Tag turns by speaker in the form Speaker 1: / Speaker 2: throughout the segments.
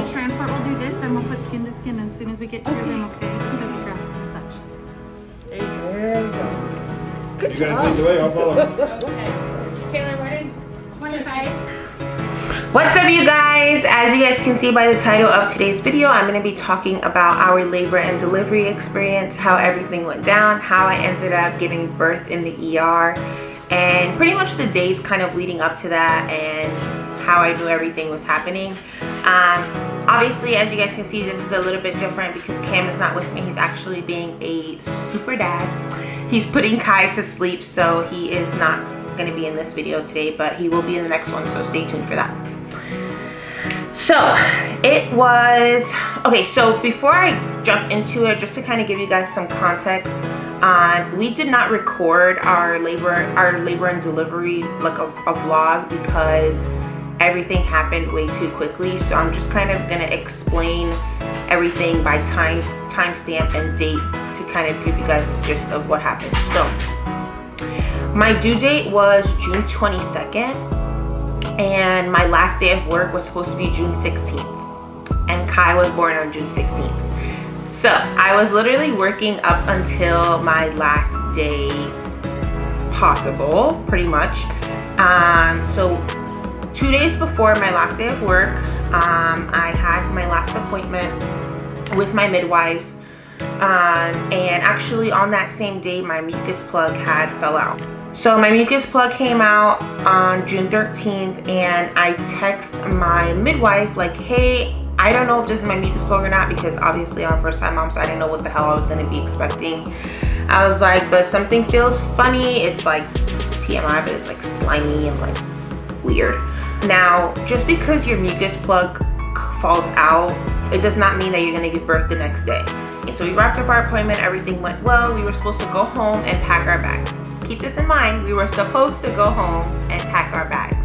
Speaker 1: the transport, we'll do this, then we'll put skin to skin as soon as we get to your room, okay? Just because of drafts and such.
Speaker 2: There you go. Good
Speaker 3: You
Speaker 2: job.
Speaker 3: guys lead the way, I'll follow.
Speaker 1: Okay. Taylor, we're 25.
Speaker 2: What's up, you guys? As you guys can see by the title of today's video, I'm going to be talking about our labor and delivery experience, how everything went down, how I ended up giving birth in the ER, and pretty much the days kind of leading up to that and how I knew everything was happening. Obviously, as you guys can see, this is a little bit different because Cam is not with me. He's actually being a super dad. He's putting Kai to sleep, so he is not going to be in this video today, but he will be in the next one, so stay tuned for that. So it was okay. So before I jump into it, just to kind of give you guys some context, we did not record our labor and delivery like a vlog because everything happened way too quickly. So I'm just kind of gonna explain everything by timestamp and date to kind of give you guys the gist of what happened. So my due date was June 22nd, and my last day of work was supposed to be June 16th, and Kai was born on June 16th. So I was literally working up until my last day possible, pretty much. So 2 days before my last day of work, I had my last appointment with my midwives, and actually on that same day my mucus plug had fell out. So my mucus plug came out on June 13th, and I text my midwife like, hey, I don't know if this is my mucus plug or not, because obviously I'm a first time mom, so I didn't know what the hell I was going to be expecting. I was like, but something feels funny. It's like TMI, but it's like slimy and like weird. Now, just because your mucus plug falls out, it does not mean that you're going to give birth the next day. And so we wrapped up our appointment, everything went well. We were supposed to go home and pack our bags. Keep this in mind, we were supposed to go home and pack our bags.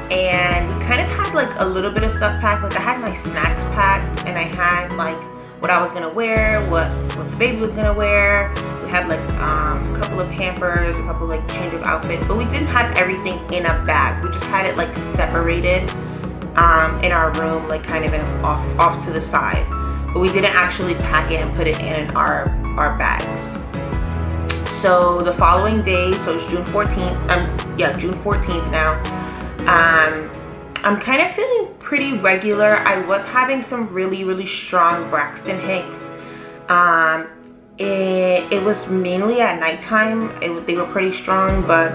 Speaker 2: And we kind of had like a little bit of stuff packed. Like I had my snacks packed, and I had like what I was gonna wear, what the baby was gonna wear. We had like a couple of Pampers, a couple like change of outfits, but we didn't have everything in a bag. We just had it like separated in our room, like kind of off to the side. But we didn't actually pack it and put it in our bags. So the following day, so it's June 14th, June 14th now. I'm kind of feeling pretty regular. I was having some really strong Braxton Hicks. It was mainly at nighttime. They were pretty strong, but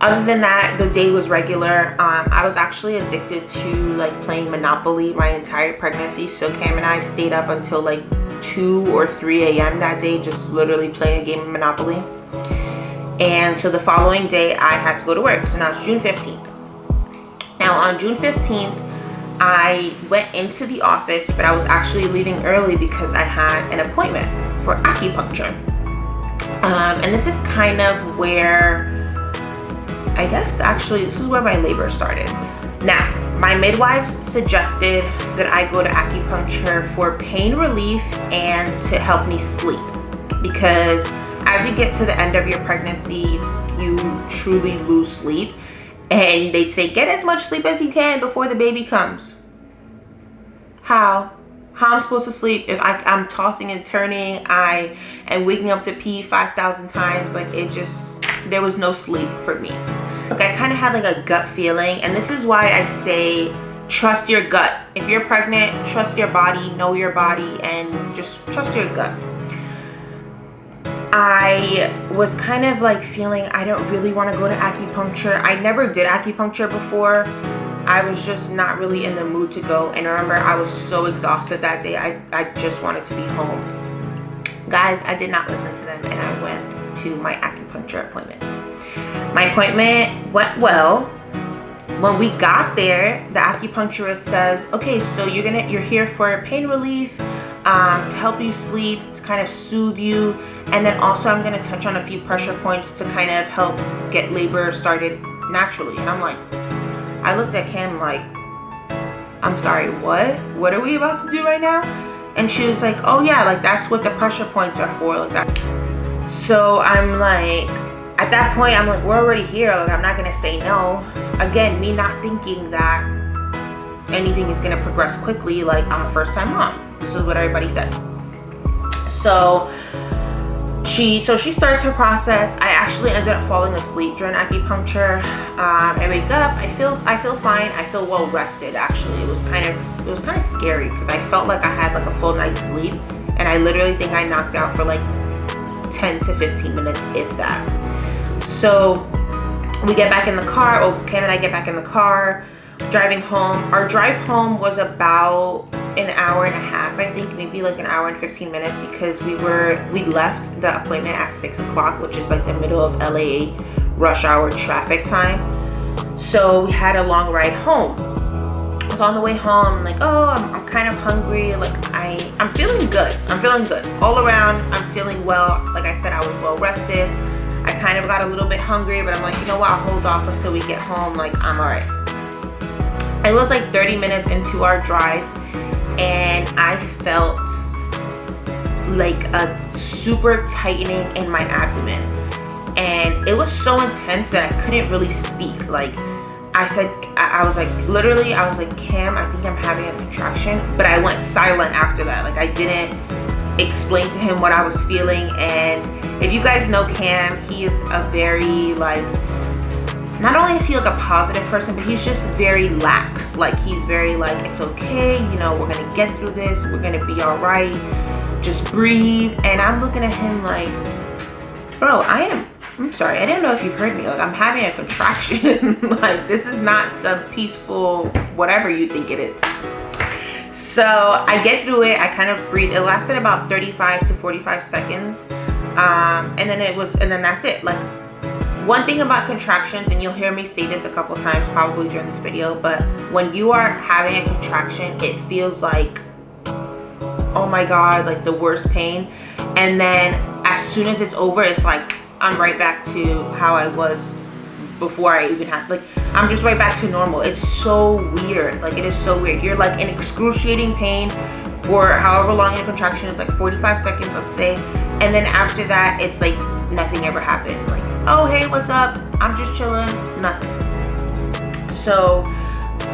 Speaker 2: other than that, the day was regular. I was actually addicted to like playing Monopoly my entire pregnancy. So Cam and I stayed up until like 2 or 3 a.m. that day, just literally playing a game of Monopoly. And so the following day I had to go to work. So now it's June 15th. Now on June 15th, I went into the office, but I was actually leaving early because I had an appointment for acupuncture. And this is kind of where, I guess actually this is where my labor started. Now, my midwives suggested that I go to acupuncture for pain relief and to help me sleep, because as you get to the end of your pregnancy, you truly lose sleep, and they'd say get as much sleep as you can before the baby comes. How I'm supposed to sleep if I'm tossing and turning, I am waking up to pee 5,000 times? Like there was no sleep for me. Like I kind of had like a gut feeling, and this is why I say trust your gut. If you're pregnant, trust your body, know your body, and just trust your gut. I was kind of like feeling I don't really want to go to acupuncture. I never did acupuncture before. I was just not really in the mood to go, and I remember I was so exhausted that day. I just wanted to be home. Guys, I did not listen to them, and I went to my acupuncture appointment. My appointment went well. When we got there, the acupuncturist says, okay, so you're here for pain relief, to help you sleep, to kind of soothe you, and then also I'm going to touch on a few pressure points to kind of help get labor started naturally. And I'm like, I looked at Cam like, I'm sorry, what are we about to do right now? And she was like, oh yeah, like that's what the pressure points are for, like that. So I'm like, at that point, I'm like, we're already here. Like, I'm not gonna say no. Again, me not thinking that anything is gonna progress quickly. Like, I'm a first-time mom. This is what everybody says. So she starts her process. I actually ended up falling asleep during acupuncture. I wake up, I feel fine. I feel well rested. Actually, it was kind of scary because I felt like I had like a full night's sleep, and I literally think I knocked out for like 10 to 15 minutes, if that. So we get back in the car. Cam and I get back in the car, driving home. Our drive home was about an hour and a half, I think, maybe like an hour and 15 minutes, because we left the appointment at 6 o'clock, which is like the middle of LA rush hour traffic time. So we had a long ride home. So on the way home, I'm like, oh, I'm kind of hungry. Like, I'm feeling good. I'm feeling good all around. I'm feeling well. Like I said, I was well rested. I kind of got a little bit hungry, but I'm like, you know what, I'll hold off until we get home. Like, I'm all right. It was like 30 minutes into our drive, and I felt like a super tightening in my abdomen, and it was so intense that I couldn't really speak. Like, I was like, Cam, I think I'm having a contraction, but I went silent after that. Like, I didn't explain to him what I was feeling. And if you guys know Cam, he is a very, like, not only is he like a positive person, but he's just very lax. Like, he's very like, it's okay, you know, we're gonna get through this, we're gonna be all right, just breathe. And I'm looking at him like, bro, I'm sorry, I didn't know if you heard me. Like, I'm having a contraction. Like, this is not some peaceful whatever you think it is. So I get through it, I kind of breathe. It lasted about 35 to 45 seconds. And then that's it. Like, one thing about contractions, and you'll hear me say this a couple times probably during this video, but when you are having a contraction, it feels like, oh my God, like the worst pain. And then as soon as it's over, it's like, I'm right back to how I was before I even had, like, I'm just right back to normal. It's so weird. Like, it is so weird. You're like in excruciating pain for however long your contraction is, like 45 seconds, let's say. And then after that, it's like nothing ever happened. Like, oh, hey, what's up? I'm just chilling, nothing. So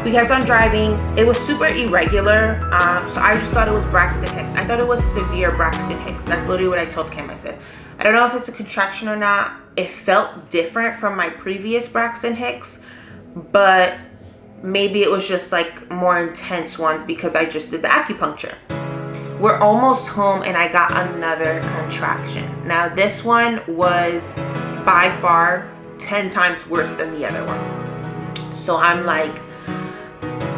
Speaker 2: we kept on driving. It was super irregular. So I just thought it was Braxton Hicks. I thought it was severe Braxton Hicks. That's literally what I told Kim. I said, I don't know if it's a contraction or not. It felt different from my previous Braxton Hicks, but maybe it was just like more intense ones because I just did the acupuncture. We're almost home and I got another contraction. Now this one was by far 10 times worse than the other one. So I'm like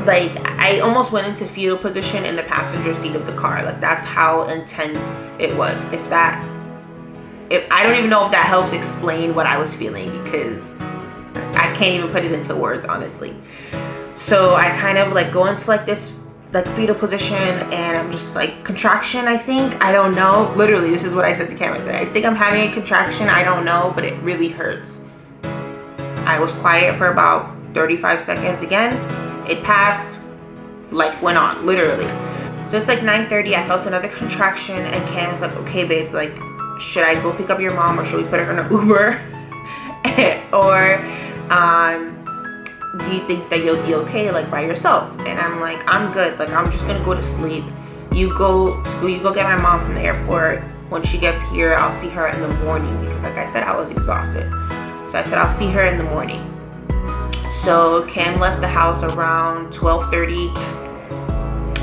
Speaker 2: I almost went into fetal position in the passenger seat of the car. Like, that's how intense it was. I don't even know if that helps explain what I was feeling, because I can't even put it into words, honestly. So I kind of like go into like this like fetal position, and I'm just like, contraction, I think, I don't know. Literally, this is what I said to Cameron. I said, I think I'm having a contraction, I don't know, but it really hurts. I was quiet for about 35 seconds again. It passed, life went on, literally. So it's like 9:30, I felt another contraction, and Cam was like, okay babe, like, should I go pick up your mom, or should we put her in an Uber? Or do you think that you'll be okay, like, by yourself? And I'm like, I'm good, like, I'm just gonna go to sleep. You go get my mom from the airport. When she gets here, I'll see her in the morning, because like I said, I was exhausted. So I said, I'll see her in the morning. So Cam left the house around 12:30.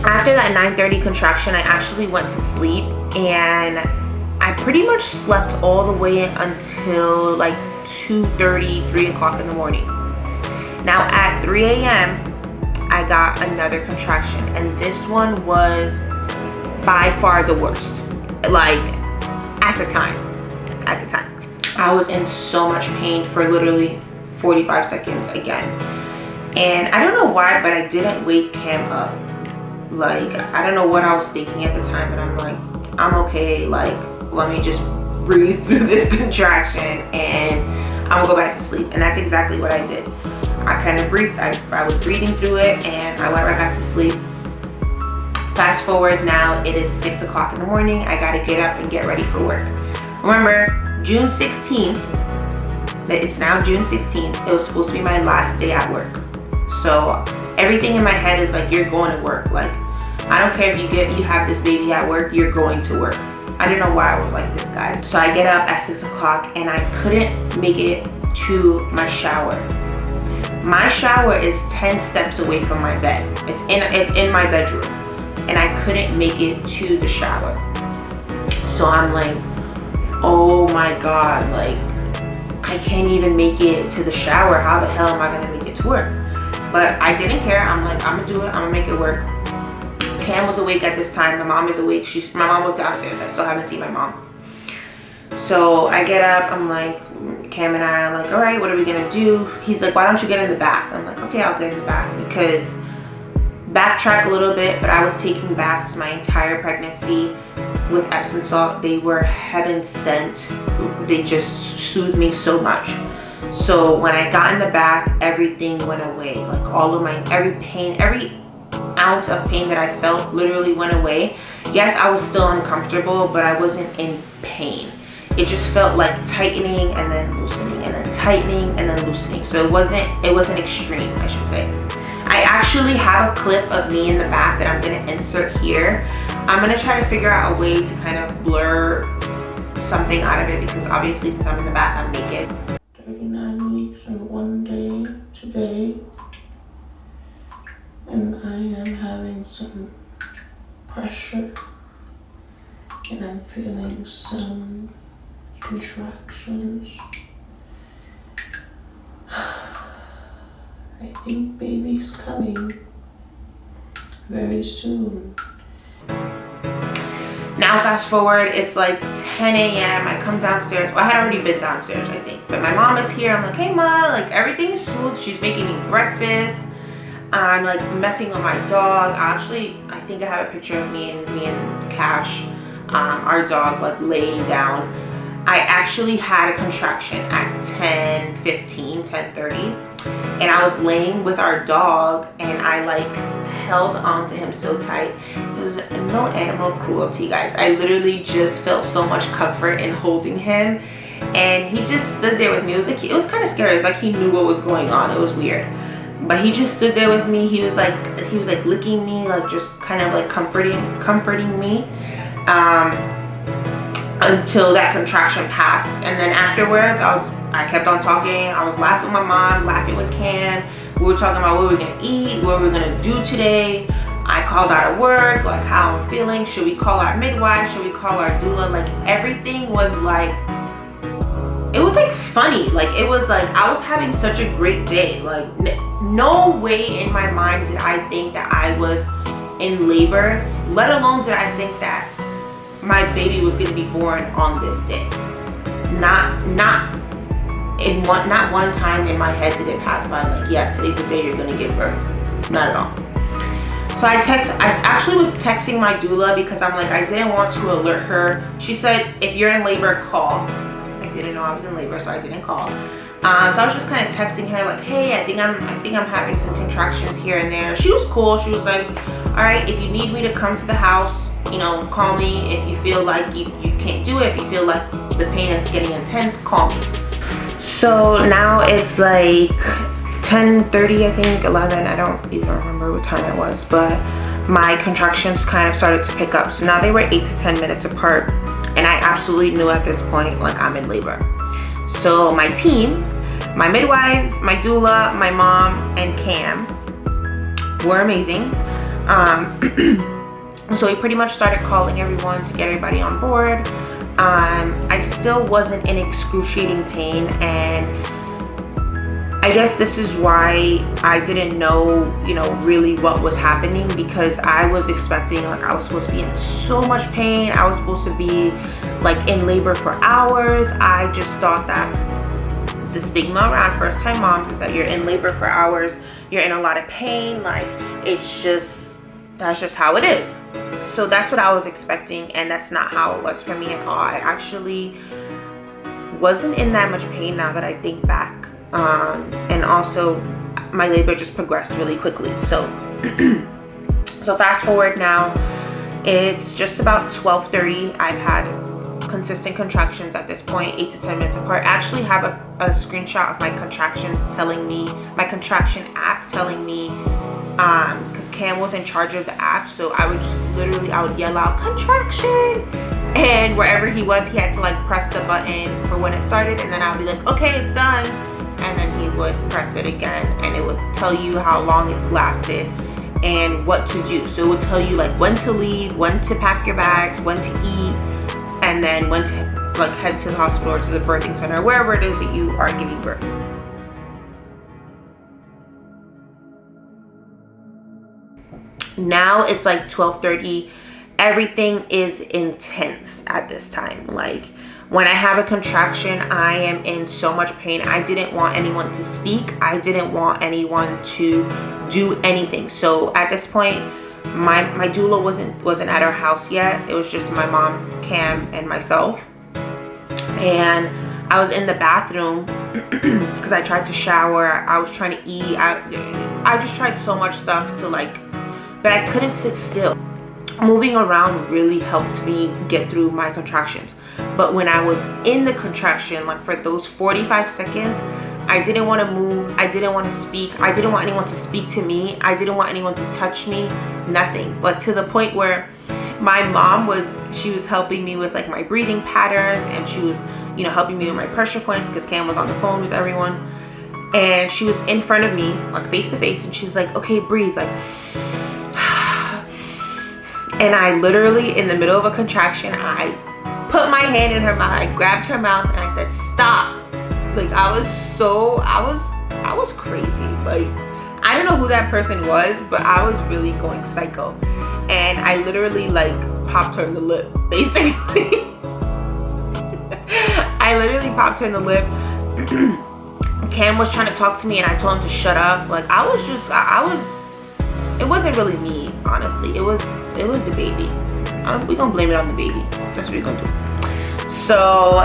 Speaker 2: After that 9:30 contraction, I actually went to sleep, and I pretty much slept all the way until like 2:30, 3 o'clock in the morning. Now at 3 a.m., I got another contraction, and this one was by far the worst. Like, at the time. I was in so much pain for literally 45 seconds again. And I don't know why, but I didn't wake Cam up. Like, I don't know what I was thinking at the time, but I'm like, I'm okay, like, let me just breathe through this contraction and I'm gonna go back to sleep. And that's exactly what I did. I kind of breathed, I was breathing through it, and I went right back to sleep. Fast forward, now it is 6 o'clock in the morning. I gotta get up and get ready for work. Remember, June 16th, it's now June 16th, it was supposed to be my last day at work. So everything in my head is like, you're going to work. Like, I don't care if you have this baby at work, you're going to work. I don't know why I was like this, guys. So I get up at 6 o'clock and I couldn't make it to my shower. My shower is 10 steps away from my bed. It's in my bedroom, and I couldn't make it to the shower. So I'm like, oh my God, like I can't even make it to the shower. How the hell am I gonna make it to work? But I didn't care. I'm like, I'm gonna do it. I'm gonna make it work. Cam was awake at this time. My mom is awake. My mom was downstairs. I still haven't seen my mom. So I get up. I'm like, Cam and I are like, all right, what are we gonna do? He's like, why don't you get in the bath? I'm like, okay, I'll get in the bath. Because backtrack a little bit, but I was taking baths my entire pregnancy with Epsom salt. They were heaven sent. They just soothed me so much. So when I got in the bath, everything went away. Like all of every pain, every ounce of pain that I felt literally went away. Yes, I was still uncomfortable, but I wasn't in pain. It just felt like tightening and then loosening and then tightening and then loosening. So it wasn't extreme, I should say. I actually have a clip of me in the bath that I'm gonna insert here. I'm gonna try to figure out a way to kind of blur something out of it, because obviously since I'm in the bath, I'm naked. 39 weeks and 1 day today. And I am having some pressure, and I'm feeling some contractions. I think baby's coming very soon. Now fast forward, it's like 10 a.m. I come downstairs. Well, I had already been downstairs, I think. But my mom is here. I'm like, hey Ma, like everything's smooth. She's making me breakfast. I'm like messing with my dog. Actually, I think I have a picture of me and Cash, our dog, like laying down. I actually had a contraction at 10:30, and I was laying with our dog, and I like held onto him so tight. It was no animal cruelty, guys. I literally just felt so much comfort in holding him, and he just stood there with me. It was kind of scary. It's like he knew what was going on. It was weird, but he just stood there with me. He was like licking me, like just kind of like comforting me. Until that contraction passed, and then afterwards I kept on talking. I was laughing with my mom, laughing with Cam. We were talking about what we were gonna eat, what we were gonna do today. I called out of work, like how I'm feeling. Should we call our midwife? Should we call our doula? Like everything was like, it was like funny. Like it was like I was having such a great day. Like no way in my mind did I think that I was in labor, let alone did I think that my baby was gonna be born on this day. Not one time in my head did it pass by like, yeah, today's the day you're gonna give birth. Not at all. So I actually was texting my doula because I'm like, I didn't want to alert her. She said, if you're in labor, call. I didn't know I was in labor, so I didn't call. So I was just kind of texting her like, hey, I think I'm having some contractions here and there. She was cool. She was like, all right, if you need me to come to the house, you know, call me. If you feel like you can't do it, if you feel like the pain is getting intense, call me. So now it's like 10:30, I think, 11. I don't even remember what time it was, but my contractions kind of started to pick up. So now they were 8 to 10 minutes apart, and I absolutely knew at this point, like, I'm in labor. So my team, my midwives, my doula, my mom, and Cam were amazing. So we pretty much started calling everyone to get everybody on board. I still wasn't in excruciating pain, and I guess this is why I didn't know, you know, really what was happening, because I was expecting, like, I was supposed to be in so much pain. I was supposed to be like in labor for hours. I just thought that the stigma around first-time moms is that you're in labor for hours, you're in a lot of pain, like that's just how it is. So that's what I was expecting, and that's not how it was for me at all. I actually wasn't in that much pain now that I think back. And also my labor just progressed really quickly. So so fast forward now, it's just about 12:30. I've had consistent contractions at this point, 8 to 10 minutes apart. I actually have a screenshot of my contractions telling me, my contraction app telling me because Cam was in charge of the app. So I would just literally, I would yell out contraction, and wherever he was, he had to like press the button for when it started, and then I'll be like, okay, it's done, and then he would press it again, and it would tell you how long it's lasted and what to do. So it would tell you like when to leave, when to pack your bags, when to eat, and then when to like head to the hospital or to the birthing center, wherever it is that you are giving birth. Now it's like 12:30. Everything is intense at this time. Like when I have a contraction, I am in so much pain. I didn't want anyone to speak. I didn't want anyone to do anything. So at this point, my doula wasn't at our house yet. It was just my mom, Cam, and myself. And I was in the bathroom because I tried to shower. I was trying to eat. I just tried so much stuff to like, but I couldn't sit still. Moving around really helped me get through my contractions. But when I was in the contraction, like for those 45 seconds, I didn't want to move. I didn't want to speak. I didn't want anyone to speak to me. I didn't want anyone to touch me. Nothing. Like to the point where my mom she was helping me with like my breathing patterns, and she was, you know, helping me with my pressure points because Cam was on the phone with everyone. And she was in front of me, like face to face, and she's like, okay, breathe, like. And I literally, in the middle of a contraction, I put my hand in her mouth, I grabbed her mouth, and I said, stop. Like I was crazy. Like I don't know who that person was, but I was really going psycho. And I literally like popped her in the lip, basically. I literally popped her in the lip. Cam was trying to talk to me, and I told him to shut up. Like it wasn't really me, honestly. It was the baby. We're gonna blame it on the baby. That's what we're gonna do. So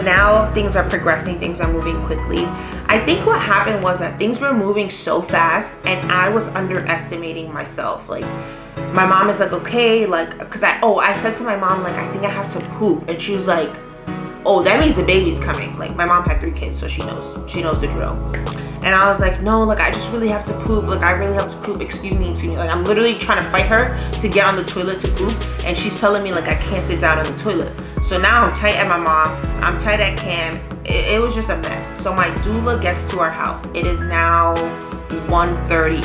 Speaker 2: now things are progressing, things are moving quickly. I think what happened was that things were moving so fast, and I was underestimating myself. Like my mom is like, okay, like, cause I said to my mom, like, I think I have to poop, and she was like, oh, that means the baby's coming. Like my mom had 3 kids, so she knows the drill. And I was like, no, like I just really have to poop. Like I really have to poop. Excuse me. Like I'm literally trying to fight her to get on the toilet to poop, and she's telling me like I can't sit down on the toilet. So now I'm tight at my mom. I'm tight at Cam. It was just a mess. So my doula gets to our house. It is now 1:30.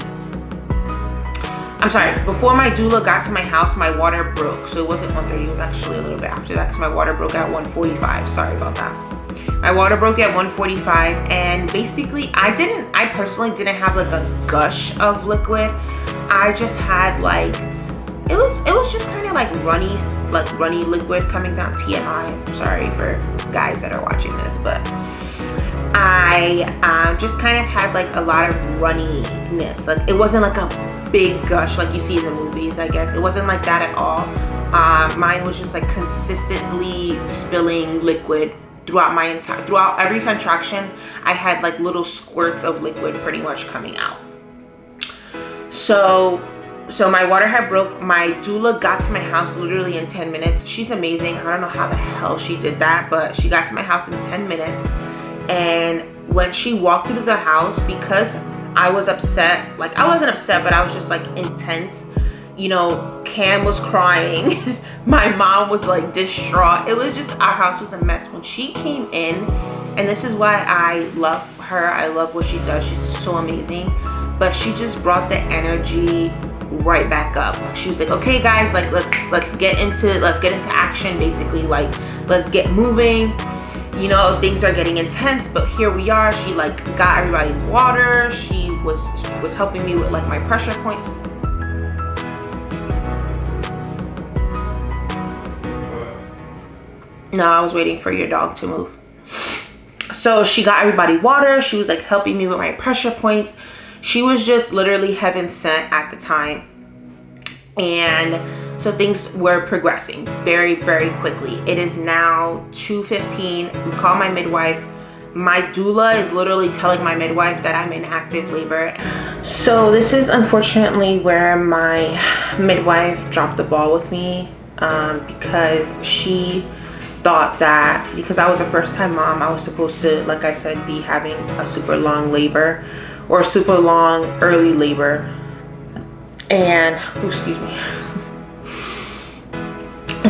Speaker 2: I'm sorry. Before my doula got to my house, my water broke. So it wasn't 1:30. It was actually a little bit after that because my water broke at 1:45. Sorry about that. My water broke at 1:45, and basically I personally didn't have like a gush of liquid. I just had like, it was just kind of like runny liquid coming down. TMI, I'm sorry for guys that are watching this, but I just kind of had like a lot of runniness. Like it wasn't like a big gush like you see in the movies, I guess. It wasn't like that at all. Mine was just like consistently spilling liquid throughout every contraction. I had like little squirts of liquid pretty much coming out. So my water had broke. My doula got to my house literally in 10 minutes. She's amazing. I don't know how the hell she did that, but she got to my house in 10 minutes. And when she walked through the house, because I was upset, like I wasn't upset, but I was just like intense. You know, Cam was crying. My mom was like distraught. It was just, our house was a mess. When she came in, and this is why I love her. I love what she does. She's so amazing. But she just brought the energy right back up. She was like, okay guys, like let's get into action, basically. Like let's get moving. You know, things are getting intense, but here we are. She like got everybody water. She was helping me with like my pressure points. No, I was waiting for your dog to move. So she got everybody water. She was like helping me with my pressure points. She was just literally heaven sent at the time. And so things were progressing very, very quickly. It is now 2:15. We call my midwife. My doula is literally telling my midwife that I'm in active labor. So this is unfortunately where my midwife dropped the ball with me, because she thought that because I was a first-time mom, I was supposed to, like I said, be having a super long labor, or super long early labor. And excuse me.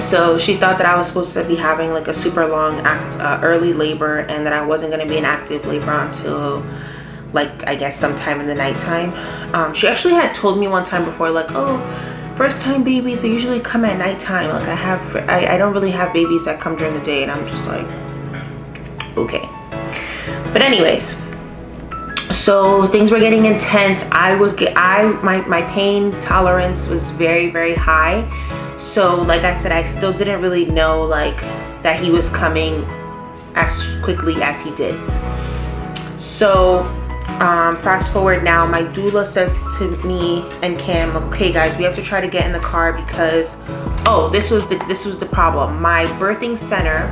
Speaker 2: So she thought that I was supposed to be having like a super long early labor, and that I wasn't going to be in active labor until like I guess sometime in the nighttime. She actually had told me one time before, like, oh, first time babies, they usually come at nighttime. Like I don't really have babies that come during the day. And I'm just like, okay. But anyways, so things were getting intense. My pain tolerance was very, very high. So like I said, I still didn't really know like that he was coming as quickly as he did. So fast forward now, my doula says to me and Cam, okay guys, we have to try to get in the car because, oh, this was the problem. My birthing center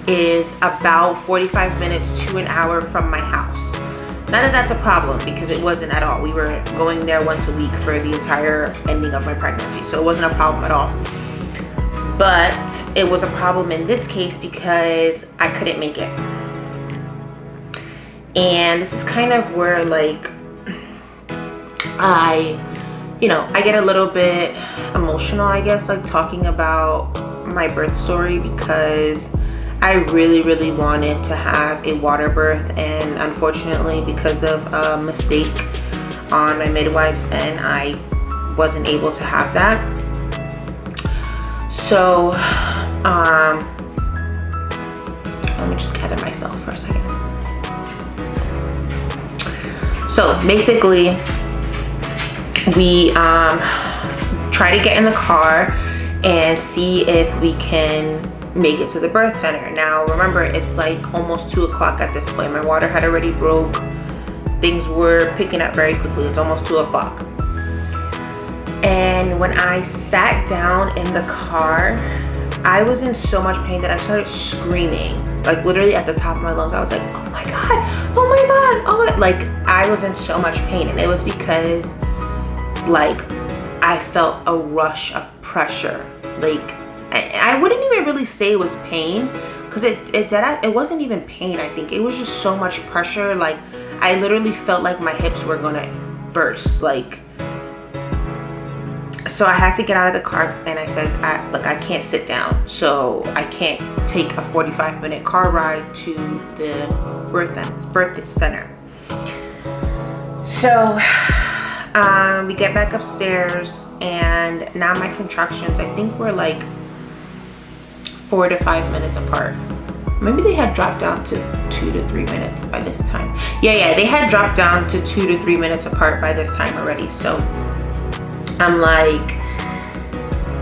Speaker 2: is about 45 minutes to an hour from my house. Not that that's a problem, because it wasn't at all. We were going there once a week for the entire ending of my pregnancy, so it wasn't a problem at all. But it was a problem in this case because I couldn't make it. And this is kind of where like I get a little bit emotional, I guess, like talking about my birth story, because I really, really wanted to have a water birth, and unfortunately because of a mistake on my midwife's end, I wasn't able to have that. So let me just gather myself for a second. So basically we try to get in the car and see if we can make it to the birth center. Now remember, it's like almost 2 o'clock at this point. My water had already broke. Things were picking up very quickly. It's almost 2 o'clock. And when I sat down in the car, I was in so much pain that I started screaming, like literally at the top of my lungs. I was like, oh my God, oh my God, oh my, like I was in so much pain. And it was because like I felt a rush of pressure. Like I wouldn't even really say it was pain, because it wasn't even pain. I think it was just so much pressure. Like I literally felt like my hips were gonna burst. Like, so I had to get out of the car, and I said, I can't sit down, so I can't take a 45-minute car ride to the birth center. So we get back upstairs, and now my contractions, I think, were like 4 to 5 minutes apart. Maybe they had dropped down to 2 to 3 minutes by this time. Yeah, they had dropped down to 2 to 3 minutes apart by this time already. So I'm like,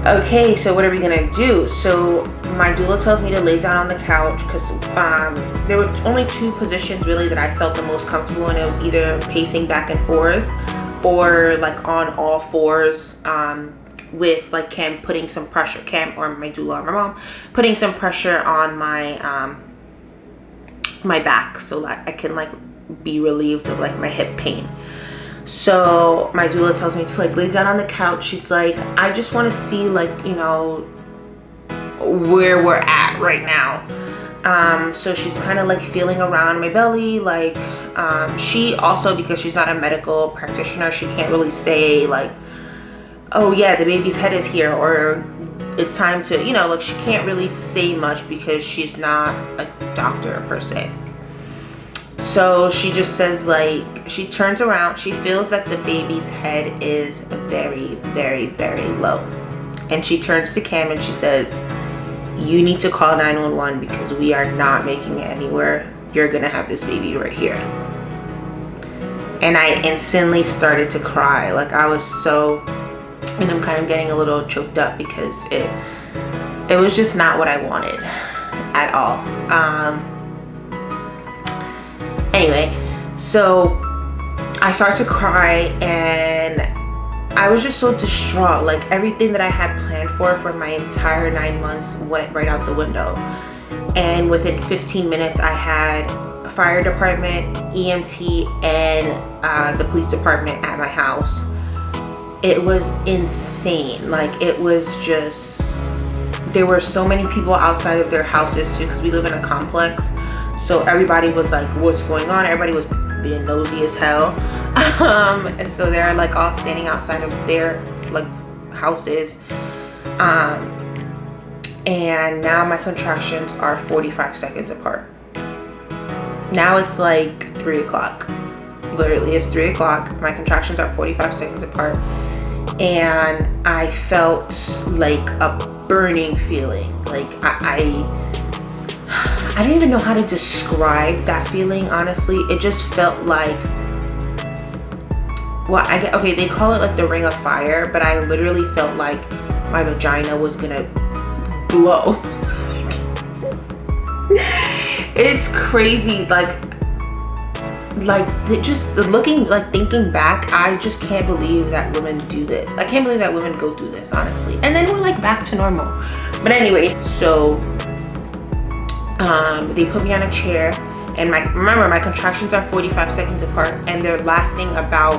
Speaker 2: okay, so what are we gonna do? So my doula tells me to lay down on the couch, because there were only 2 positions really that I felt the most comfortable in. It was either pacing back and forth or like on all fours, with like Cam putting some pressure, Cam or my doula or my mom putting some pressure on my my back, so that I can like be relieved of like my hip pain. So my doula tells me to like lay down on the couch. She's like, I just want to see like, you know, where we're at right now. So she's kind of like feeling around my belly, like she also, because she's not a medical practitioner, she can't really say like, oh yeah, the baby's head is here, or it's time to, you know, like she can't really say much because she's not a doctor per se. So she just says, like, she turns around, she feels that the baby's head is very, very, very low. And she turns to Cam and she says, you need to call 911 because we are not making it anywhere. You're gonna have this baby right here. And I instantly started to cry. Like I was so, and I'm kind of getting a little choked up because it was just not what I wanted at all. Anyway, so I started to cry and I was just so distraught. Like everything that I had planned for my entire 9 months went right out the window. And within 15 minutes, I had a fire department, EMT, and the police department at my house. It was insane. Like it was just, there were so many people outside of their houses too, because we live in a complex. So everybody was like, what's going on? Everybody was being nosy as hell. So they're like all standing outside of their like houses. And now my contractions are 45 seconds apart. Now it's like 3 o'clock. Literally, it's 3 o'clock. My contractions are 45 seconds apart. And I felt like a burning feeling. Like I don't even know how to describe that feeling, honestly. It just felt like, well, okay, they call it like the ring of fire, but I literally felt like my vagina was gonna blow. It's crazy. Like just looking, like thinking back, I just can't believe that women do this. I can't believe that women go through this, honestly. And then we're like back to normal. But anyways, so they put me on a chair, and remember my contractions are 45 seconds apart, and they're lasting about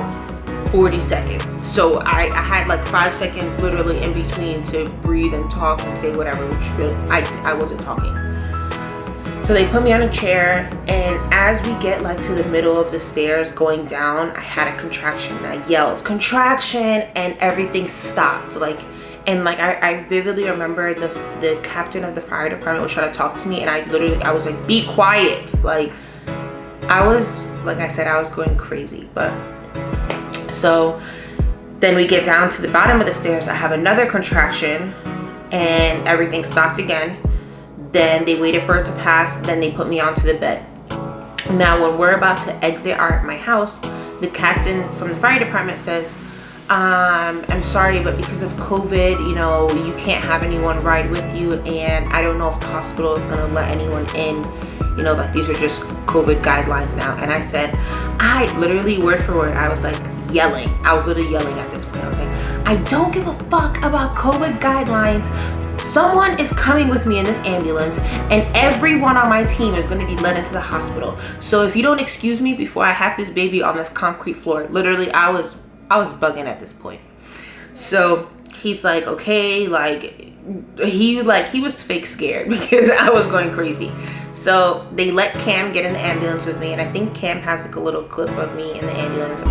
Speaker 2: 40 seconds. So I had like 5 seconds literally in between to breathe and talk and say whatever, which really I wasn't talking. So they put me on a chair, and as we get like to the middle of the stairs going down, I had a contraction. I yelled contraction, and everything stopped. I vividly remember the captain of the fire department was trying to talk to me, and I was like, be quiet. Like I said, I was going crazy. But so then we get down to the bottom of the stairs. I have another contraction, and everything stopped again. Then they waited for it to pass. Then they put me onto the bed. Now, when we're about to exit my house, the captain from the fire department says, I'm sorry, but because of COVID, you know, you can't have anyone ride with you, and I don't know if the hospital is gonna let anyone in. You know, like these are just COVID guidelines now. And I said, I literally word for word, I was like yelling. I was literally yelling at this point. I was like, I don't give a fuck about COVID guidelines. Someone is coming with me in this ambulance, and everyone on my team is going to be led into the hospital. So if you don't excuse me before I have this baby on this concrete floor, literally I was bugging at this point. So he's like, okay, like he was fake scared because I was going crazy. So they let Cam get in the ambulance with me, and I think Cam has like a little clip of me in the ambulance.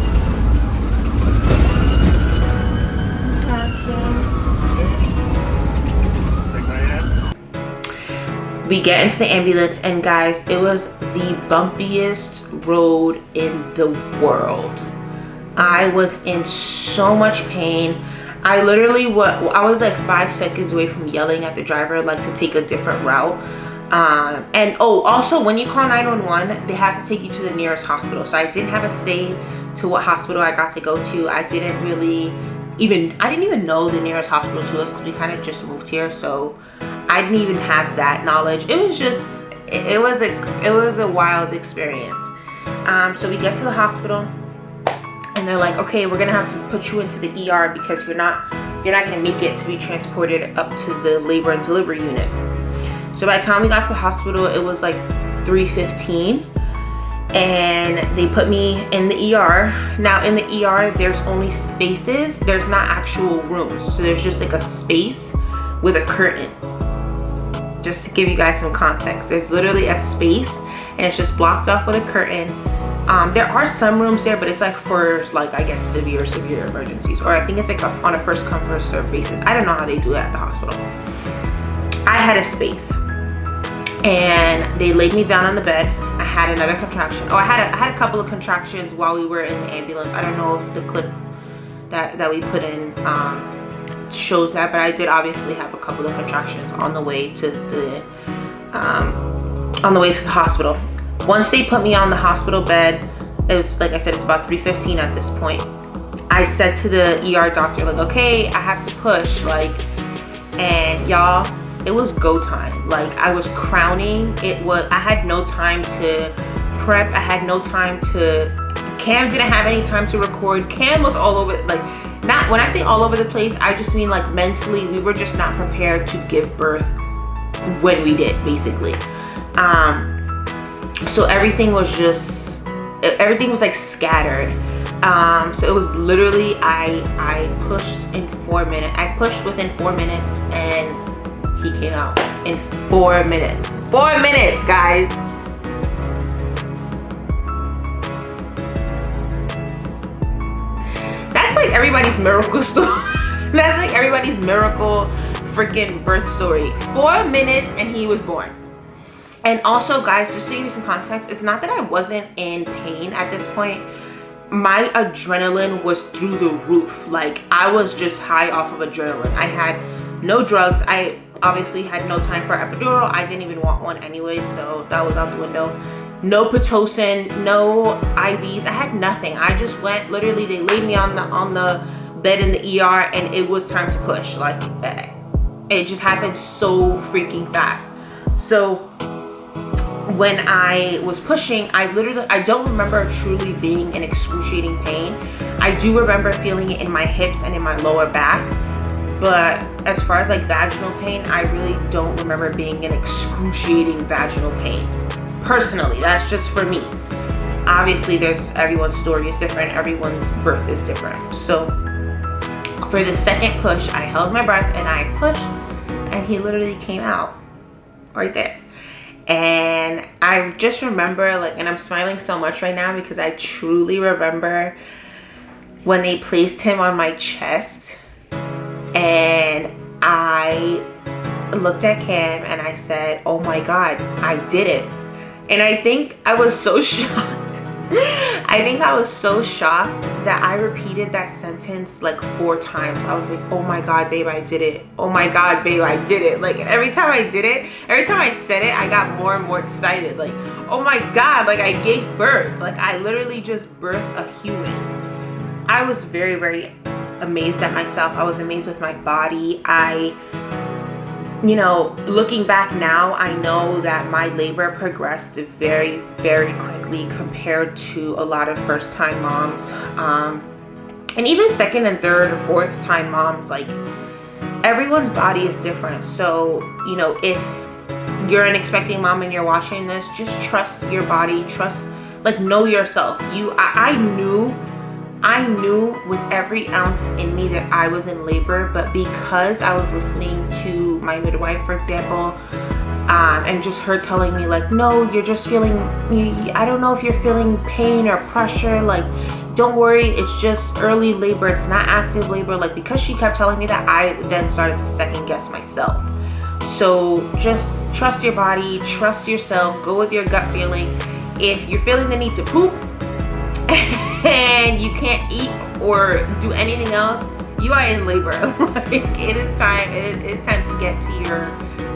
Speaker 2: We get into the ambulance, and guys, it was the bumpiest road in the world. I was in so much pain. I literally I was like 5 seconds away from yelling at the driver like to take a different route. And oh, also when you call 911, they have to take you to the nearest hospital. So I didn't have a say to what hospital I got to go to. I didn't even know the nearest hospital to us because we kind of just moved here. So I didn't even have that knowledge. It was just, it was a wild experience. So we get to the hospital, and they're like, okay, we're gonna have to put you into the ER because you're not gonna make it to be transported up to the labor and delivery unit. So by the time we got to the hospital, it was like 3:15, and they put me in the ER. Now in the ER, there's only spaces. There's not actual rooms. So there's just like a space with a curtain. Just to give you guys some context, there's literally a space, and it's just blocked off with a curtain. There are some rooms there, but it's like for like, I guess, severe emergencies, or I think it's like on a first come first serve basis. I don't know how they do it at the hospital. I had a space, and they laid me down on the bed. I had another contraction. Oh, I had a couple of contractions while we were in the ambulance. I don't know if the clip that we put in shows that, but I did obviously have a couple of contractions on the way to the hospital. Once they put me on the hospital bed, it was, like I said, it's about 3:15 at this point. I said to the ER doctor, like, okay, I have to push, like, and y'all, it was go time. Like, I was crowning. I had no time to prep. I had no time Cam didn't have any time to record. Cam was all over, like, not, when I say all over the place, I just mean like mentally, we were just not prepared to give birth when we did, basically. So everything was like scattered. So it was literally, I pushed in 4 minutes. I pushed within 4 minutes, and he came out in 4 minutes. 4 minutes, guys. everybody's miracle story. That's like everybody's miracle freaking birth story. 4 minutes and he was born. And also, guys, just to give you some context, it's not that I wasn't in pain at this point. My adrenaline was through the roof. Like, I was just high off of adrenaline. I had no drugs. I obviously had no time for epidural. I didn't even want one anyway, so that was out the window. No Pitocin, no IVs. I had nothing. I just went, literally, they laid me on the bed in the ER, and it was time to push. Like, it just happened so freaking fast. So when I was pushing, I don't remember truly being in excruciating pain. I do remember feeling it in my hips and in my lower back, but as far as like vaginal pain, I really don't remember being in excruciating vaginal pain. Personally, that's just for me. Obviously, everyone's story is different, everyone's birth is different. So for the second push, I held my breath and I pushed, and he literally came out right there. And I just remember, like, and I'm smiling so much right now because I truly remember when they placed him on my chest, and I looked at Cam and I said, oh my God, I did it. And I think I was so shocked. I think I was so shocked that I repeated that sentence like 4 times. I was like, oh my God, babe, I did it. Oh my God, babe, I did it. Like, every time I did it, every time I said it, I got more and more excited. Like, oh my God, like, I gave birth. Like, I literally just birthed a human. I was very, very amazed at myself. I was amazed with my body. You know, looking back now, I know that my labor progressed very, very quickly compared to a lot of first-time moms, and even second and third or fourth-time moms. Like, everyone's body is different. So, you know, if you're an expecting mom and you're watching this, just trust your body. Like, know yourself. I knew with every ounce in me that I was in labor, but because I was listening to my midwife, for example, and just her telling me, like, no, you're just feeling, I don't know if you're feeling pain or pressure, like, don't worry, it's just early labor, it's not active labor. Like, because she kept telling me that, I then started to second guess myself. So just trust your body, trust yourself, go with your gut feeling. If you're feeling the need to poop and you can't eat or do anything else, you are in labor. Like, it is time to get to your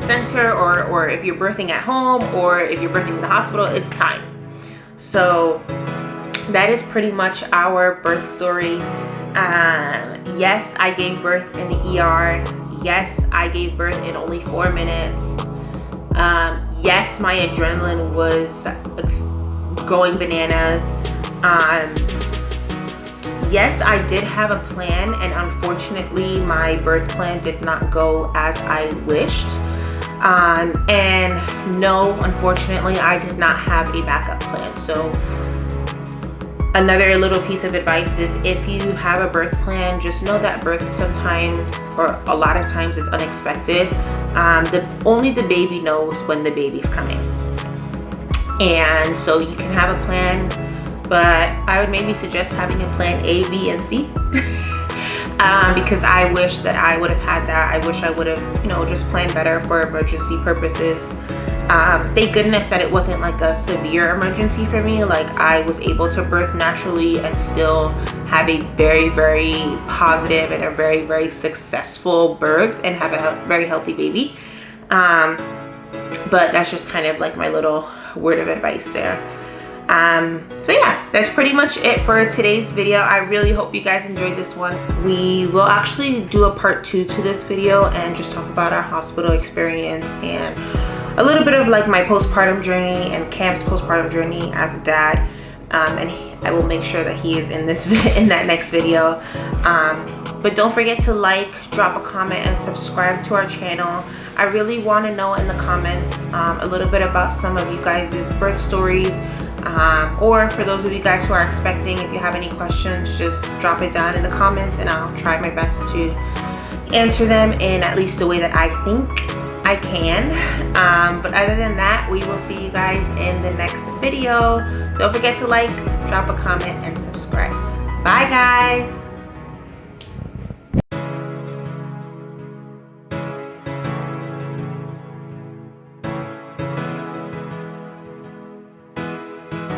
Speaker 2: center, or if you're birthing at home or if you're birthing in the hospital, it's time. So that is pretty much our birth story. Yes, I gave birth in the ER. Yes, I gave birth in only 4 minutes. Yes, my adrenaline was going bananas. Yes, I did have a plan, and unfortunately my birth plan did not go as I wished. And no, unfortunately, I did not have a backup plan. So another little piece of advice is, if you have a birth plan, just know that birth sometimes, or a lot of times, it's unexpected. Only the baby knows when the baby's coming. And so you can have a plan, but I would maybe suggest having a plan A, B, and C. Because I wish that I would have had that. I wish I would have, you know, just planned better for emergency purposes. Thank goodness that it wasn't like a severe emergency for me. Like, I was able to birth naturally and still have a very, very positive and a very, very successful birth and have a very healthy baby. But that's just kind of like my little word of advice there. So yeah, that's pretty much it for today's video. I really hope you guys enjoyed this one. We will actually do a part 2 to this video and just talk about our hospital experience and a little bit of like my postpartum journey and Cam's postpartum journey as a dad. And I will make sure that he is in this in that next video. But don't forget to like, drop a comment, and subscribe to our channel. I really want to know in the comments a little bit about some of you guys' birth stories. Or for those of you guys who are expecting, if you have any questions, just drop it down in the comments and I'll try my best to answer them in at least the way that I think I can. But other than that, we will see you guys in the next video. Don't forget to like, drop a comment, and subscribe. Bye guys.